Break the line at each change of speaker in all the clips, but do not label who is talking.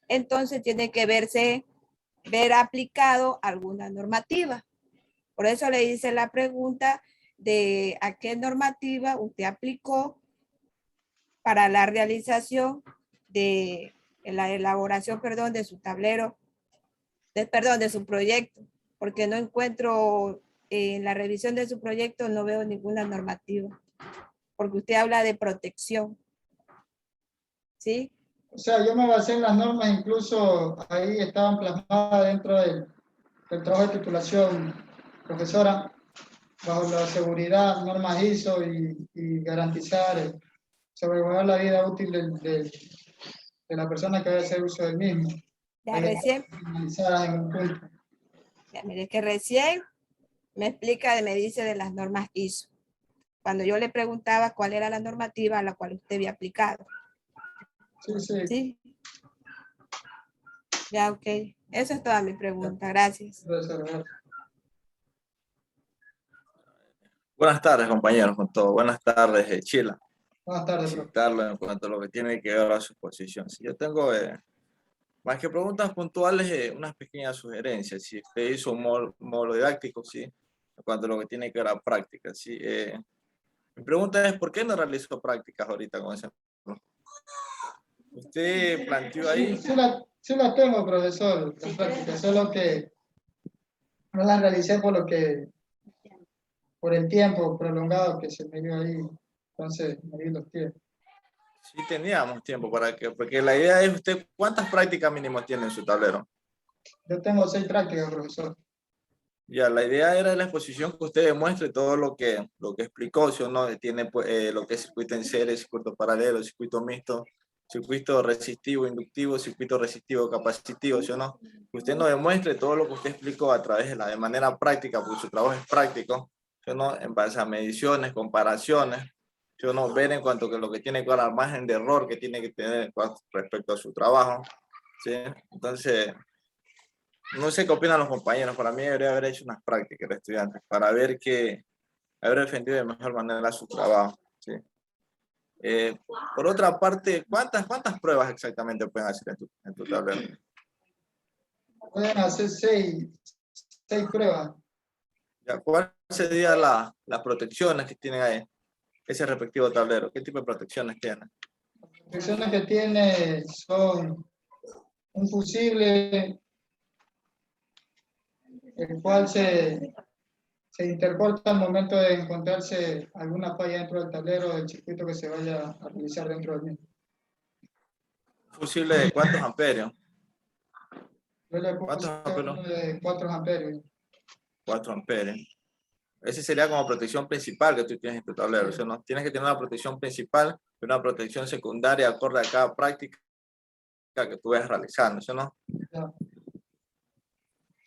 entonces tiene que ver aplicado alguna normativa. Por eso le hice la pregunta de a qué normativa usted aplicó para la realización de la elaboración, perdón, de su tablero, de su proyecto, porque no encuentro en la revisión de su proyecto, no veo ninguna normativa, porque usted habla de protección, ¿sí?
O sea, yo me basé en las normas, incluso ahí estaban plasmadas dentro del trabajo de titulación, profesora, bajo la seguridad, normas ISO y garantizar, salvaguardar la vida útil de la persona que va a hacer uso del mismo.
Ya recién,
En un punto.
ya mire que recién me dice de las normas ISO. Cuando yo le preguntaba cuál era la normativa a la cual usted había aplicado.
Sí, sí.
¿Sí? Ya, ok. Esa es toda mi pregunta. Gracias.
Buenas tardes, compañeros, con todo. Buenas tardes, Chila.
Buenas tardes, profe.
Citarlo en cuanto a lo que tiene que ver a su exposición. Si yo tengo, más que preguntas puntuales, unas pequeñas sugerencias. Si usted hizo un módulo didáctico, sí, en cuanto a lo que tiene que ver a práctica, sí. Mi pregunta es, ¿por qué no realizó prácticas ahorita con ese? Usted planteó ahí...
Sí la tengo, profesor, las prácticas, solo que no las realicé por el tiempo prolongado que se me dio ahí, entonces me di los tiempos.
Sí teníamos tiempo para que, porque la idea es usted, ¿cuántas prácticas mínimo tiene en su tablero?
Yo tengo 6 prácticas, profesor.
Ya, la idea era la exposición que usted demuestre todo lo que explicó, si uno tiene lo que es circuito en serie, circuito paralelo, circuito mixto, circuito resistivo, inductivo, circuito resistivo, capacitivo, ¿sí o no? Que usted nos demuestre todo lo que usted explicó a través de manera práctica, porque su trabajo es práctico, ¿sí o no? En base a mediciones, comparaciones, ¿sí o no? Ver en cuanto a lo que tiene que ver al margen de error que tiene que tener respecto a su trabajo, ¿sí? Entonces... no sé qué opinan los compañeros, para mí debería haber hecho unas prácticas de estudiantes para ver que haber defendido de mejor manera su trabajo. ¿Sí? Por otra parte, ¿cuántas pruebas exactamente pueden hacer en tu tablero?
Pueden hacer 6 pruebas.
¿Ya? ¿Cuál sería las protecciones que tienen ahí, ese respectivo tablero? ¿Qué tipo de protecciones tienen?
Las protecciones que tiene son un fusible, el cual se intercorta al momento de encontrarse alguna falla dentro del tablero del circuito que se vaya a realizar dentro del mismo.
¿Fusible de cuántos amperios?
Yo le
¿Cuántos
puse
amperios?
uno de 4 amperios.
4 amperios. Ese sería como protección principal que tú tienes en tu tablero. O sea, no tienes que tener una protección principal y una protección secundaria acorde a cada práctica que tú vayas realizando, ¿sí o no?
Ya.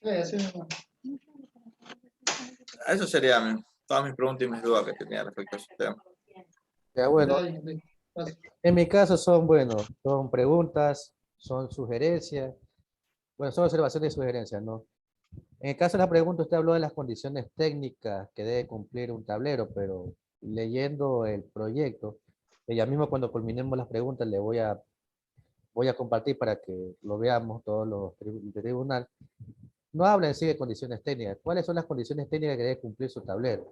Sí, así mismo.
Eso serían todas mis preguntas y mis dudas que tenía respecto a ese tema.
Ya, bueno,
Gracias.
en mi caso son, bueno, son preguntas, son sugerencias, bueno, son observaciones y sugerencias, ¿no? En el caso de la pregunta, usted habló de las condiciones técnicas que debe cumplir un tablero, pero leyendo el proyecto, ya mismo cuando culminemos las preguntas, voy a compartir para que lo veamos todos los del tribunal. No habla en sí de condiciones técnicas. ¿Cuáles son las condiciones técnicas que debe cumplir su tablero?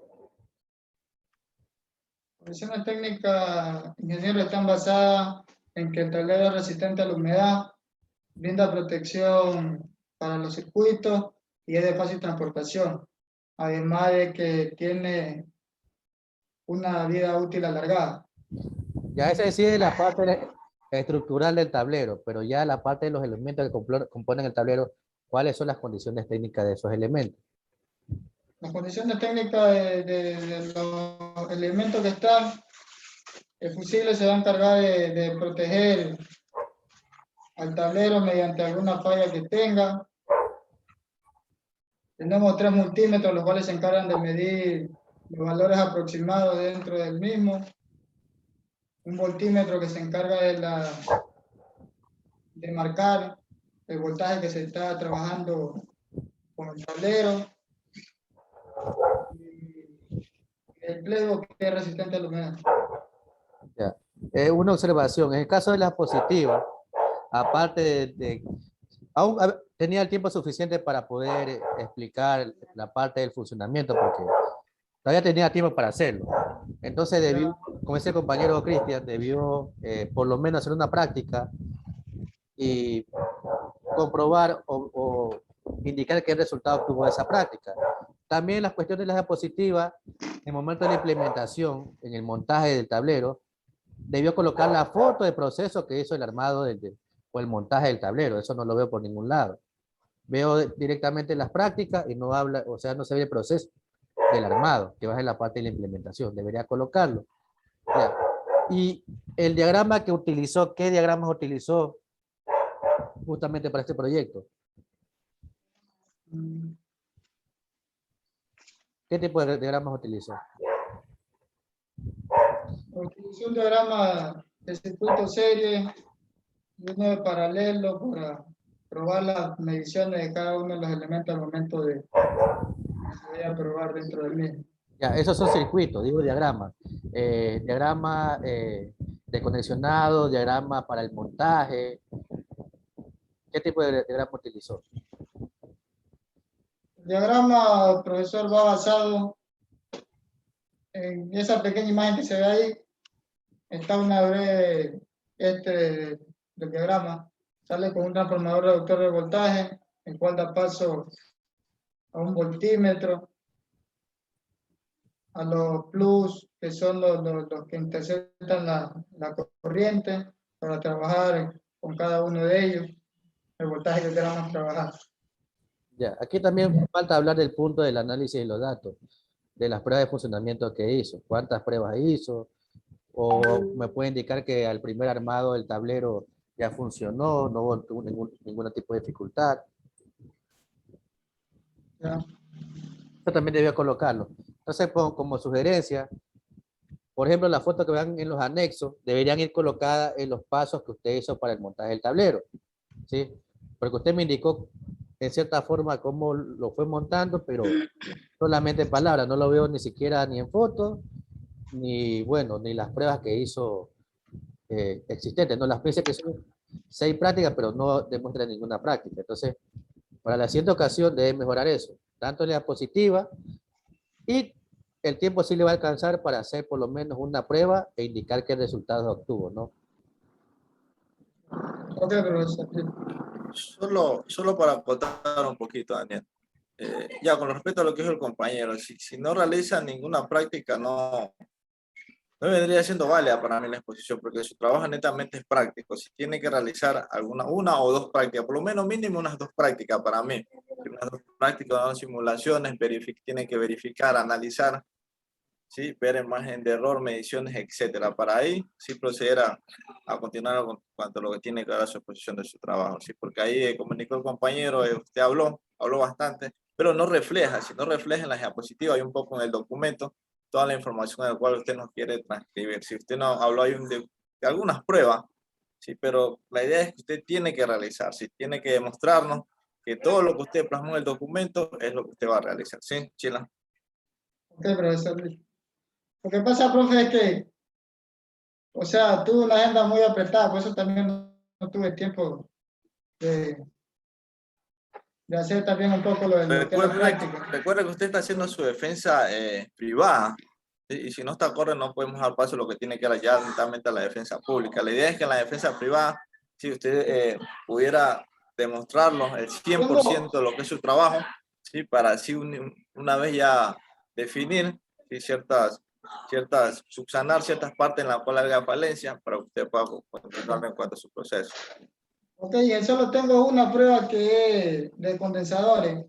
Condiciones técnicas, ingeniero, están basadas en que el tablero es resistente a la humedad, brinda protección para los circuitos y es de fácil transportación. Además de que tiene una vida útil alargada.
Ya esa sí es la parte estructural del tablero, pero ya la parte de los elementos que componen el tablero, ¿cuáles son las condiciones técnicas de esos elementos?
Las condiciones técnicas de los elementos que están, el fusible se va a encargar de proteger al tablero mediante alguna falla que tenga. Tenemos 3 multímetros, los cuales se encargan de medir los valores aproximados dentro del mismo. Un voltímetro que se encarga de marcar el voltaje que se está trabajando con el tablero. El plego que es resistente a la humedad.
Ya. Una observación, en el caso de la positiva, aparte aún tenía el tiempo suficiente para poder explicar la parte del funcionamiento, porque todavía tenía tiempo para hacerlo. Entonces debió, como ese compañero Cristian, debió por lo menos hacer una práctica y comprobar o indicar qué resultado tuvo esa práctica. También las cuestiones de la diapositiva, en el momento de la implementación, en el montaje del tablero, debió colocar la foto de proceso que hizo el armado o el montaje del tablero. Eso no lo veo por ningún lado. Veo directamente las prácticas y no habla, o sea, no se ve el proceso del armado, que va en la parte de la implementación. Debería colocarlo. Ya. Y el diagrama que utilizó, ¿qué diagramas utilizó justamente para este proyecto? ¿Qué tipo de diagramas utilizó?
Utilicé un diagrama de circuito serie y uno de paralelo para probar las mediciones de cada uno de los elementos al momento de probar dentro del mismo.
Ya, esos son circuitos, digo diagramas. Diagrama de conexionado, diagrama para el montaje. ¿Qué tipo de diagrama utilizó?
El diagrama, profesor, va basado en esa pequeña imagen que se ve ahí. Está una breve del diagrama. Sale con un transformador reductor de voltaje, el cual da paso a un voltímetro, a los plus, que son los que interceptan la corriente, para trabajar con cada uno de ellos, el voltaje que queramos trabajar.
Ya, aquí también falta hablar del punto del análisis de los datos, de las pruebas de funcionamiento que hizo, cuántas pruebas hizo, o me puede indicar que al primer armado del tablero ya funcionó, no hubo ningún tipo de dificultad.
¿Ya?
Esto también debió colocarlo. Entonces, como sugerencia, por ejemplo, la foto que vean en los anexos deberían ir colocadas en los pasos que usted hizo para el montaje del tablero, ¿sí? Porque usted me indicó en cierta forma cómo lo fue montando, pero solamente en palabras, no lo veo ni siquiera ni en foto, ni bueno, ni las pruebas que hizo existentes, no las piensa que son 6 prácticas, pero no demuestran ninguna práctica. Entonces, para la siguiente ocasión debe mejorar eso, tanto en la diapositiva, y el tiempo sí le va a alcanzar para hacer por lo menos una prueba e indicar qué resultados obtuvo, ¿no?
Ok, profesor.
Solo para acotar un poquito, Daniel. Ya con respecto a lo que dijo el compañero, si no realiza ninguna práctica, no vendría siendo válida para mí la exposición, porque su trabajo netamente es práctico. Si tiene que realizar una o dos prácticas, por lo menos mínimo unas 2 prácticas para mí. Unas 2 prácticas, 2 simulaciones, tiene que verificar, analizar, ¿sí? Ver el margen de error, mediciones, etcétera. Para ahí sí proceder a continuar con cuanto a lo que tiene que dar su exposición de su trabajo, ¿sí? Porque ahí comunicó el compañero, usted habló bastante, pero no refleja. Si no refleja en la diapositiva, hay un poco en el documento toda la información a la cual usted nos quiere transcribir. Si usted no habló hay de algunas pruebas, ¿sí? Pero la idea es que usted tiene que realizar, ¿sí? Tiene que demostrarnos que todo lo que usted plasmó en el documento es lo que usted va a realizar, ¿sí, Chila?
Ok, profesor. Lo que pasa, profe, es que, o sea, tuve una agenda muy apretada, por eso también no tuve tiempo de hacer también un poco lo que es la práctica.
Recuerde que usted está haciendo su defensa privada, ¿sí? Y si no está acorde no podemos dar paso a lo que tiene que dar ya directamente a la defensa pública. La idea es que en la defensa privada, si usted pudiera demostrarnos el 100% de lo que es su trabajo, ¿sí? Para así una vez ya definir, ¿sí? Subsanar ciertas partes en las cuales haya falencia para que usted pueda continuar en cuanto a su proceso.
Ok, y solo tengo una prueba que es de condensadores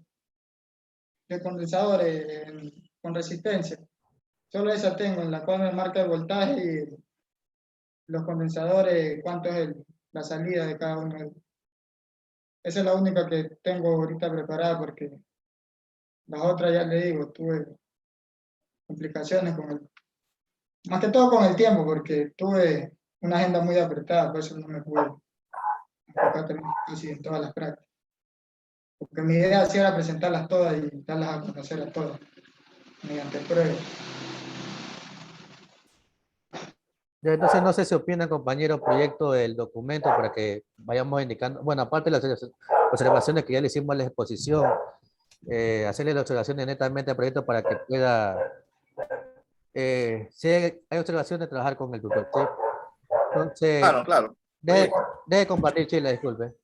con resistencia. Solo esa tengo, en la cual me marca el voltaje y los condensadores, cuánto es la salida de cada uno de ellos. Esa es la única que tengo ahorita preparada porque las otras, ya le digo, tuve complicaciones más que todo con el tiempo, porque tuve una agenda muy apretada, por eso no me pude enfocar también casi en todas las prácticas. Porque mi idea sí era presentarlas todas y darlas a conocer a todas mediante pruebas.
Ya, entonces no sé si opinan, compañero, proyecto del documento para que vayamos indicando, bueno, aparte de las observaciones que ya le hicimos a la exposición, hacerle las observaciones netamente al proyecto para que pueda, si hay observaciones, trabajar con el tutor, ¿sí? Entonces,
Claro, claro.
deje, deje compartir, Chile, disculpe.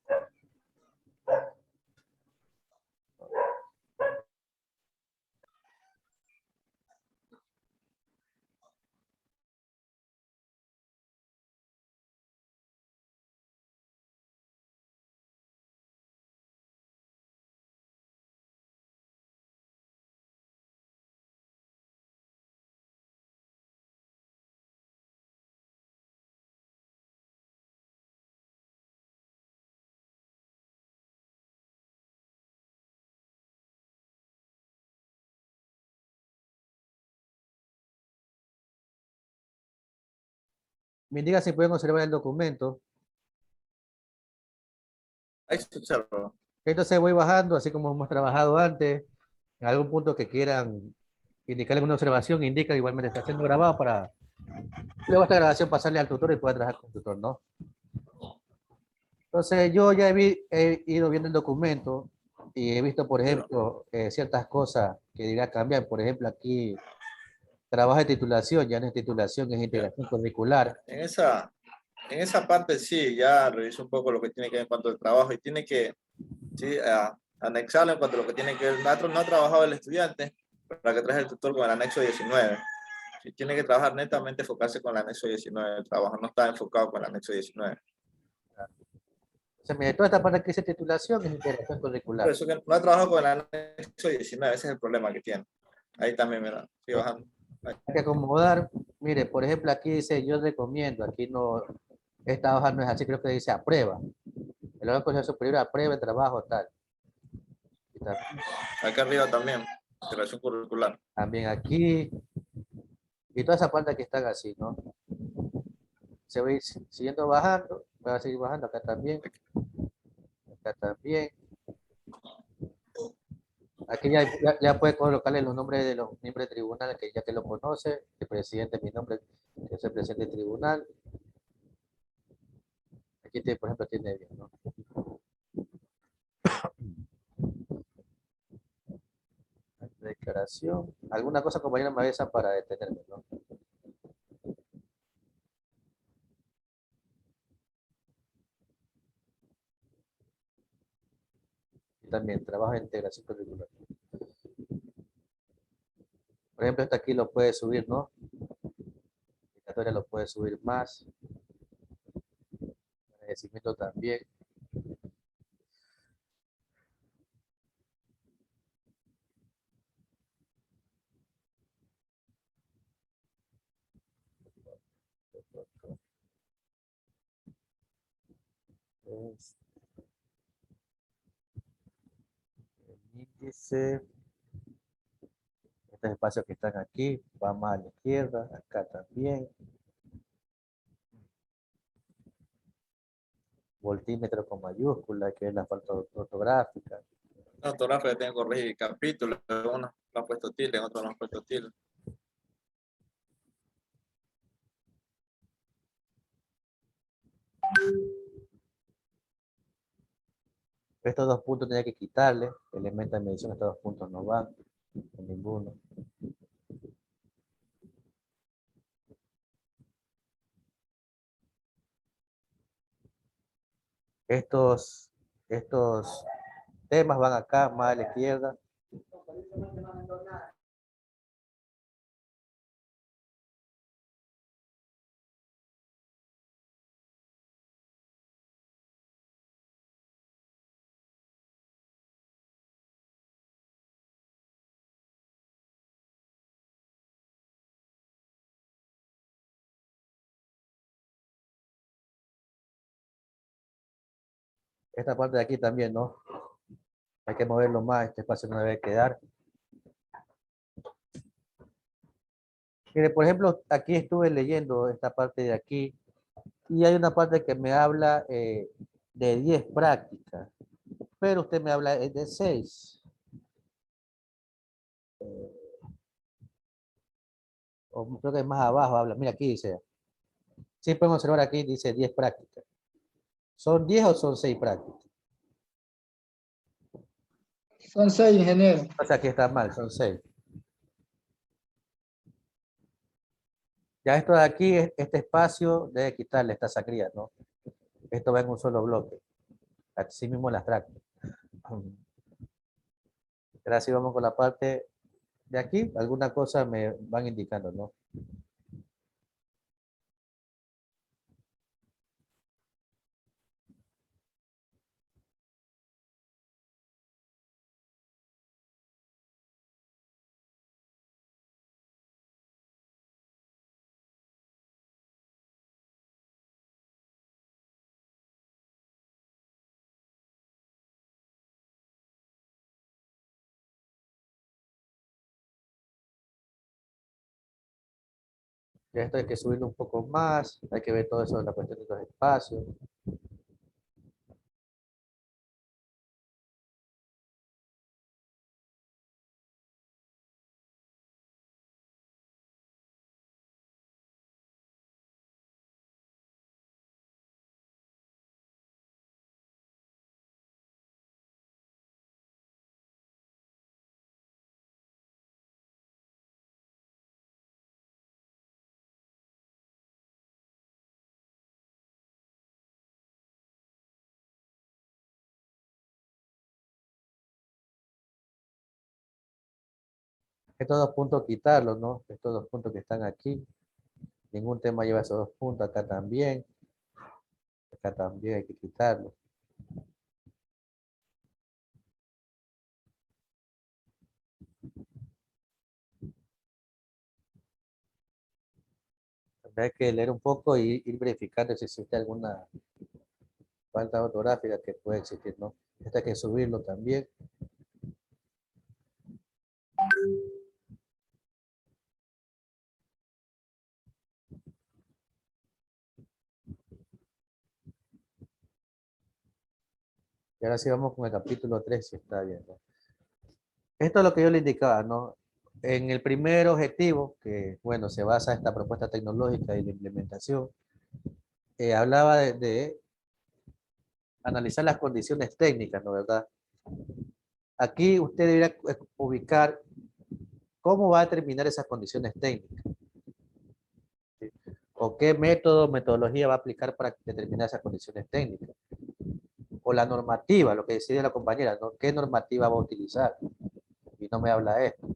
Me indica si pueden observar el documento.
Ahí se observa.
Entonces voy bajando, así como hemos trabajado antes. En algún punto que quieran indicarle alguna observación, indica, igualmente está siendo grabado para luego esta grabación pasarle al tutor y pueda trabajar con el tutor, ¿no? Entonces yo ya he ido viendo el documento y he visto, por ejemplo, ciertas cosas que diría cambiar. Por ejemplo, aquí trabajo de titulación, ya no es titulación, es integración curricular.
En esa parte sí, ya reviso un poco lo que tiene que ver en cuanto al trabajo y tiene que sí, anexarlo en cuanto a lo que tiene que ver. No ha trabajado el estudiante para que traje el tutor con el anexo 19. Sí, tiene que trabajar netamente, enfocarse con el anexo 19 del trabajo, no está enfocado con el anexo 19.
O sea, mire, toda esta parte que dice titulación es integración
Por
curricular.
eso que no ha trabajado con el anexo 19, ese es el problema que tiene. Ahí también, mira, sigue bajando. Ahí.
Hay que acomodar, mire, por ejemplo, aquí dice yo recomiendo, aquí no, esta hoja no es así, creo que dice aprueba. El órgano Consejo Superior aprueba el trabajo tal. Y
Acá arriba también, integración curricular.
también aquí, y toda esa parte que están así, ¿no? Se va a ir siguiendo bajando, va a seguir bajando acá también. Aquí ya puede colocarle los nombres de los miembros del tribunal, que ya que lo conoce, el presidente, mi nombre, que es el presidente del tribunal. Aquí, por ejemplo, tiene bien, ¿no? Declaración. ¿Alguna cosa, compañera Maesa, para detenerme, no? Y también trabajo de integración curricular. Por ejemplo, esto aquí lo puede subir, ¿no? La lo puede subir más. Agradecimiento también. Es el índice. Estos espacios que están aquí, va más a la izquierda, acá también. Voltímetro con mayúscula, que es la falta ortográfica.
La ortografía tiene que corregir capítulos, uno lo han puesto tilde, en otros no han puesto tilde.
Estos dos puntos tenía que quitarle. Elemento de medición, estos dos puntos no van. En ninguno. Estos temas van acá, más a la izquierda. Esta parte de aquí también, ¿no? Hay que moverlo más, este espacio no debe quedar. Mire, por ejemplo, aquí estuve leyendo esta parte de aquí y hay una parte que me habla de 10 prácticas, pero usted me habla de 6. O creo que más abajo habla, mira aquí dice, Sí, pueden observar aquí, dice 10 prácticas. ¿Son 10 o son 6 prácticas?
Son 6, ingeniero.
O sea, aquí está mal, son 6. Ya esto de aquí, este espacio, debe quitarle esta salida, ¿no? Esto va en un solo bloque. Así mismo las prácticas. Ahora sí vamos con la parte de aquí. Alguna cosa me van indicando, ¿no? Ya esto hay que subirlo un poco más. Hay que ver todo eso de la cuestión de los espacios. Estos 2 puntos quitarlos, ¿no? Estos 2 puntos que están aquí. Ningún tema lleva esos 2 puntos. Acá también. Acá también hay que quitarlo. Hay que leer un poco y ir verificando si existe alguna falta ortográfica que puede existir, ¿no? Esto hay que subirlo también. Y ahora sí vamos con el capítulo 3, si está bien, ¿no? Esto es lo que yo le indicaba, ¿no? En el primer objetivo, que bueno, se basa esta propuesta tecnológica y la implementación, hablaba de analizar las condiciones técnicas, ¿no? ¿Verdad? Aquí usted debería ubicar cómo va a determinar esas condiciones técnicas, ¿sí? O qué método, metodología va a aplicar para determinar esas condiciones técnicas. O la normativa, lo que decide la compañera, ¿no? ¿Qué normativa va a utilizar? Y no me habla de esto.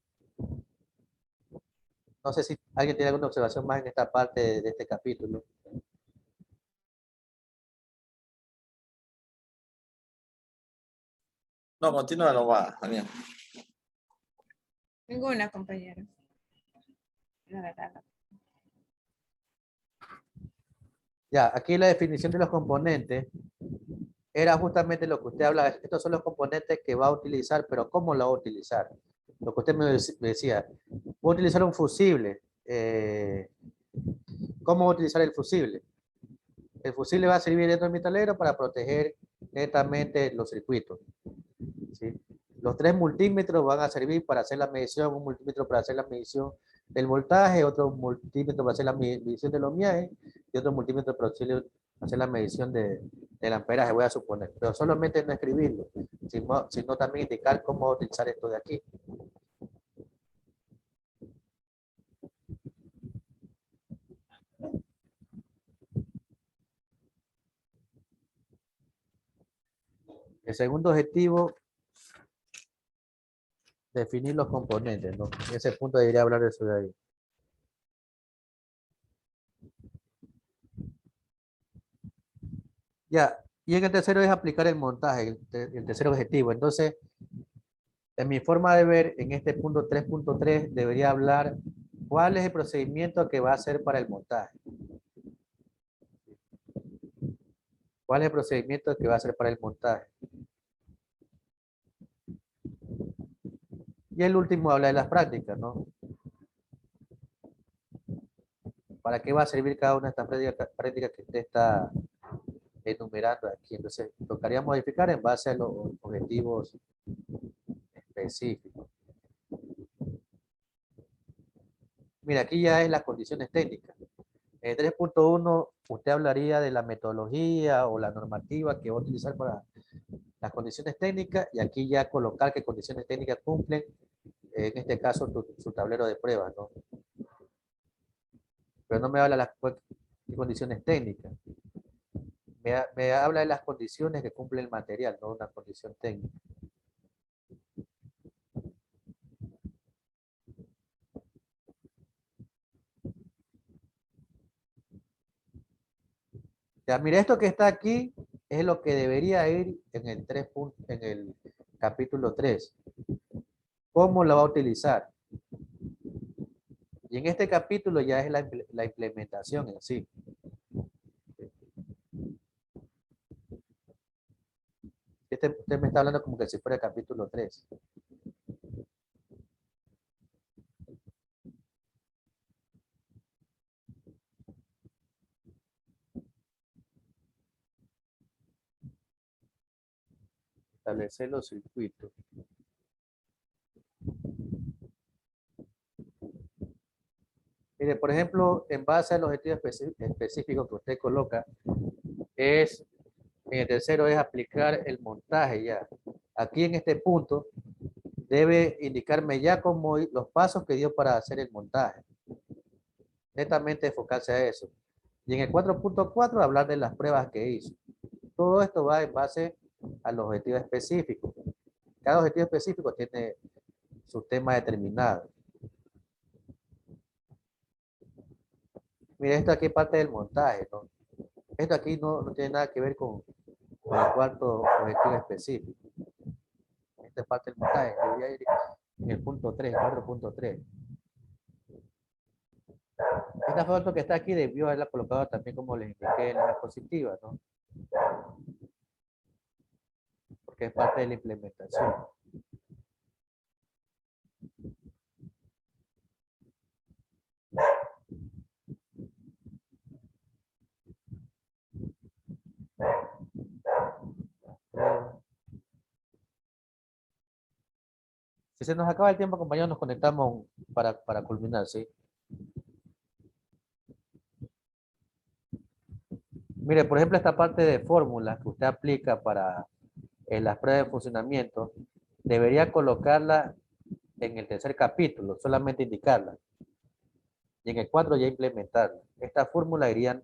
No sé si alguien tiene alguna observación más en esta parte de este capítulo.
No, continúa nomás, Daniel.
Ninguna, compañero. La verdad, no.
Ya, aquí la definición de los componentes era justamente lo que usted habla. Estos son los componentes que va a utilizar, pero ¿cómo lo va a utilizar? Lo que usted me decía, voy a utilizar un fusible. ¿Cómo va a utilizar el fusible? El fusible va a servir dentro del metalero para proteger netamente los circuitos, ¿sí? Los 3 multímetros van a servir para hacer la medición, un multímetro para hacer la medición del voltaje, otro multímetro para hacer la medición del ohmiaje y otro multímetro para hacer la medición del amperaje, voy a suponer. Pero solamente no escribirlo, sino también indicar cómo utilizar esto de aquí. El segundo objetivo, definir los componentes, ¿no? En ese punto debería hablar de eso de ahí. Ya, y en el tercero es aplicar el montaje, el tercer objetivo. Entonces, en mi forma de ver, en este punto 3.3 debería hablar cuál es el procedimiento que va a hacer para el montaje. ¿Cuál es el procedimiento que va a hacer para el montaje? Y el último habla de las prácticas, ¿no? ¿Para qué va a servir cada una de estas prácticas que usted está enumerando aquí? Entonces, tocaría modificar en base a los objetivos específicos. Mira, aquí ya es las condiciones técnicas. En 3.1 usted hablaría de la metodología o la normativa que va a utilizar para las condiciones técnicas y aquí ya colocar qué condiciones técnicas cumplen, en este caso su tablero de pruebas, ¿no? Pero no me habla de las condiciones técnicas. Me habla de las condiciones que cumple el material, no una condición técnica. Ya, mire, esto que está aquí es lo que debería ir en el, en el capítulo 3. ¿Cómo lo va a utilizar? Y en este capítulo ya es la implementación en sí. Usted me está hablando como que si fuera el capítulo 3. Establecer los circuitos. Mire, por ejemplo, en base al objetivo específico que usted coloca, en el tercero es aplicar el montaje ya. Aquí en este punto debe indicarme ya como los pasos que dio para hacer el montaje. Netamente enfocarse a eso. Y en el 4.4 hablar de las pruebas que hizo. Todo esto va en base al objetivo específico. Cada objetivo específico tiene su tema determinado. Mira, esto aquí es parte del montaje, ¿no? Esto aquí no tiene nada que ver con el cuarto objetivo específico. Esta es parte del montaje. Debería ir en el punto 3, 4.3. Esta foto que está aquí debió haberla colocado también como les indiqué en la diapositiva, ¿no? Porque es parte de la implementación. Si se nos acaba el tiempo, compañeros, nos conectamos para culminar, ¿sí? Mire, por ejemplo, esta parte de fórmulas que usted aplica para las pruebas de funcionamiento, debería colocarla en el tercer capítulo, solamente indicarla. Y en el 4 ya implementarla. Esta fórmula irían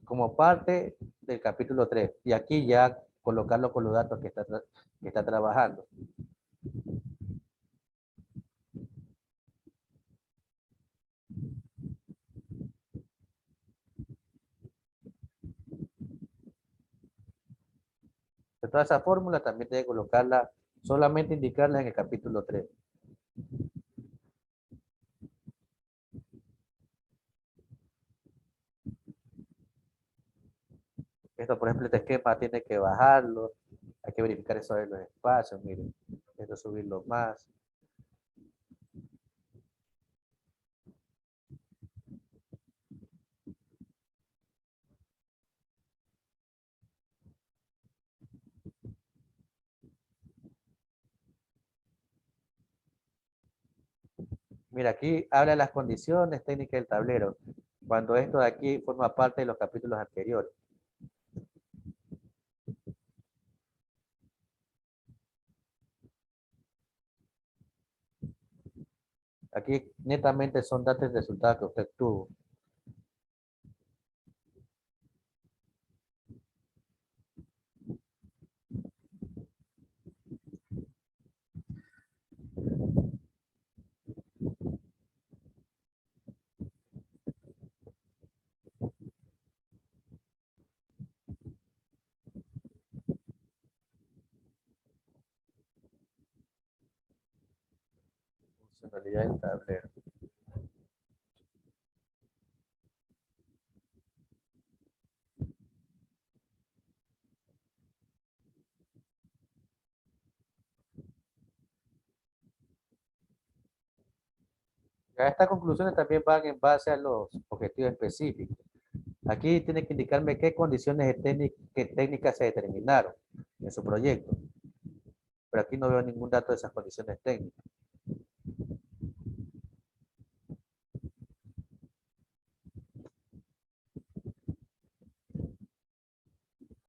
como parte del capítulo 3. Y aquí ya colocarlo con los datos que está trabajando. De toda esa fórmula también tiene que colocarla, solamente indicarla en el capítulo 3. Esto, por ejemplo, este esquema tiene que bajarlo. Hay que verificar eso de los espacios. Miren, esto subirlo más. Mira, aquí habla de las condiciones técnicas del tablero, cuando esto de aquí forma parte de los capítulos anteriores. Aquí netamente son datos de resultados que usted tuvo. Funcionalidad del tablero. Ya estas conclusiones también van en base a los objetivos específicos. Aquí tiene que indicarme qué condiciones técnicas se determinaron en su proyecto. Pero aquí no veo ningún dato de esas condiciones técnicas.